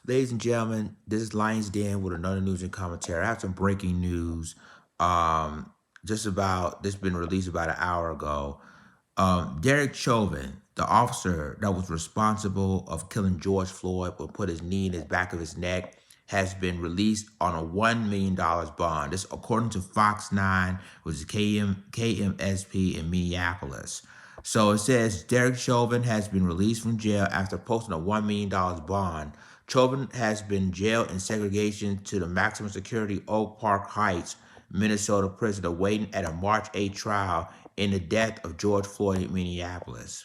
Ladies and gentlemen, this is Lions Den with another news and commentary. I have some breaking news. Um, just about this been released about an hour ago. Derek Chauvin, the officer that was responsible of killing George Floyd, but put his knee in his back of his neck, has been released on a $1 million bond. This according to Fox 9, which is KMSP in Minneapolis. So it says Derek Chauvin has been released from jail after posting a $1 million bond. Chauvin has been jailed in segregation to the maximum security Oak Park Heights, Minnesota prison, awaiting at a March 8 trial in the death of George Floyd in Minneapolis.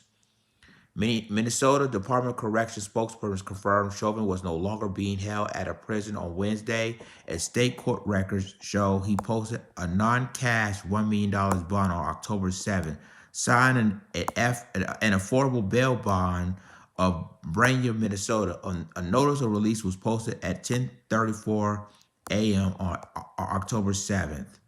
Minnesota Department of Corrections spokesperson confirmed Chauvin was no longer being held at a prison on Wednesday, and state court records show he posted a non-cash $1 million bond on October 7th, signed an affordable bail bond of Brainerd, Minnesota. A notice of release was posted at 10:34 a.m. on October 7th.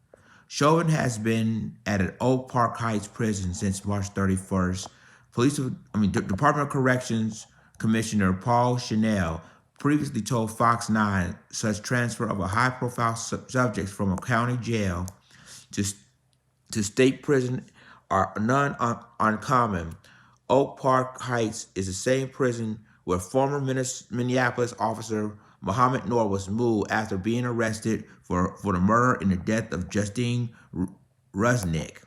Chauvin has been at an Oak Park Heights prison since March 31st. Department of Corrections Commissioner Paul Chanel previously told Fox 9 such transfer of a high-profile subject from a county jail to state prison are uncommon. Oak Park Heights is the same prison where former Minneapolis officer Muhammad Noor was moved after being arrested for the murder and the death of Justine Rusnick.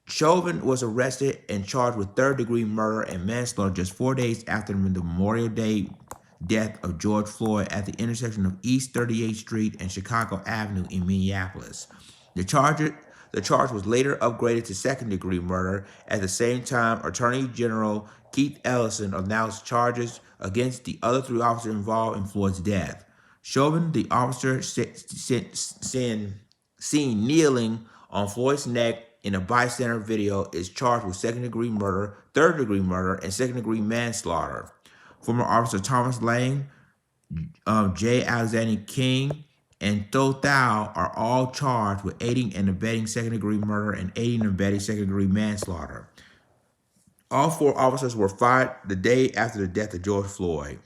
Chauvin was arrested and charged with third-degree murder and manslaughter just 4 days after the Memorial Day death of George Floyd at the intersection of East 38th Street and Chicago Avenue in Minneapolis. The charge was later upgraded to second-degree murder. At the same time, Attorney General Keith Ellison announced charges against the other three officers involved in Floyd's death. Chauvin, the officer seen kneeling on Floyd's neck in a bystander video, is charged with second-degree murder, third-degree murder, and second-degree manslaughter. Former Officer Thomas Lang, J. Alexander King, and Tho Thao are all charged with aiding and abetting second-degree murder and aiding and abetting second-degree manslaughter. All four officers were fired the day after the death of George Floyd.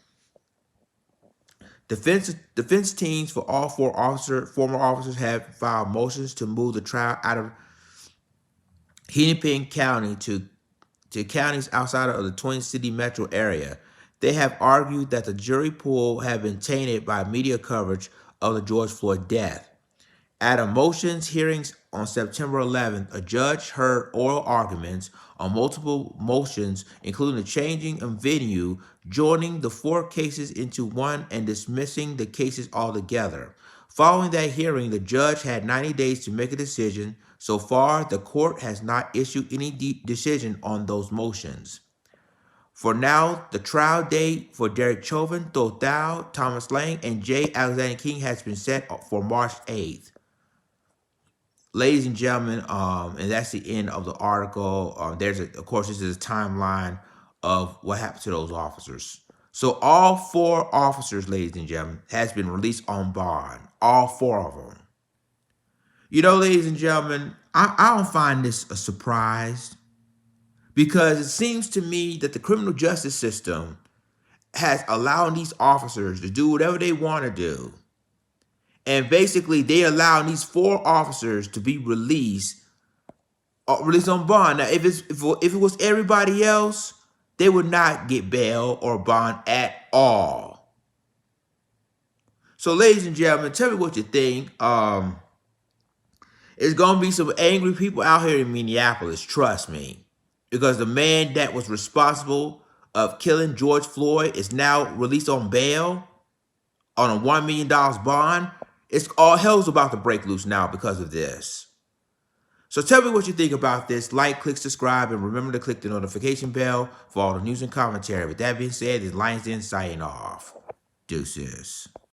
Defense teams for all four former officers have filed motions to move the trial out of Hennepin County to counties outside of the Twin City metro area. They have argued that the jury pool had been tainted by media coverage of the George Floyd death. At a motions hearings on September 11th, a judge heard oral arguments on multiple motions, including the changing of venue, joining the four cases into one, and dismissing the cases altogether. Following that hearing, the judge had 90 days to make a decision. So far, the court has not issued any decision on those motions. For now, the trial date for Derek Chauvin, Tho Thao, Thomas Lang, and J. Alexander King has been set for March 8th. Ladies and gentlemen, and that's the end of the article. Of course, this is a timeline of what happened to those officers. So all four officers, ladies and gentlemen, has been released on bond. All four of them. You know, ladies and gentlemen, I don't find this a surprise, because it seems to me that the criminal justice system has allowed these officers to do whatever they want to do. And basically, they allow these four officers to be released on bond. Now, if it was everybody else, they would not get bail or bond at all. So, ladies and gentlemen, tell me what you think. It's going to be some angry people out here in Minneapolis, trust me. Because the man that was responsible of killing George Floyd is now released on bail on a $1 million bond. It's all hell's about to break loose now because of this. So tell me what you think about this. Like, click, subscribe, and remember to click the notification bell for all the news and commentary. With that being said, this is Lions Den signing off. Deuces.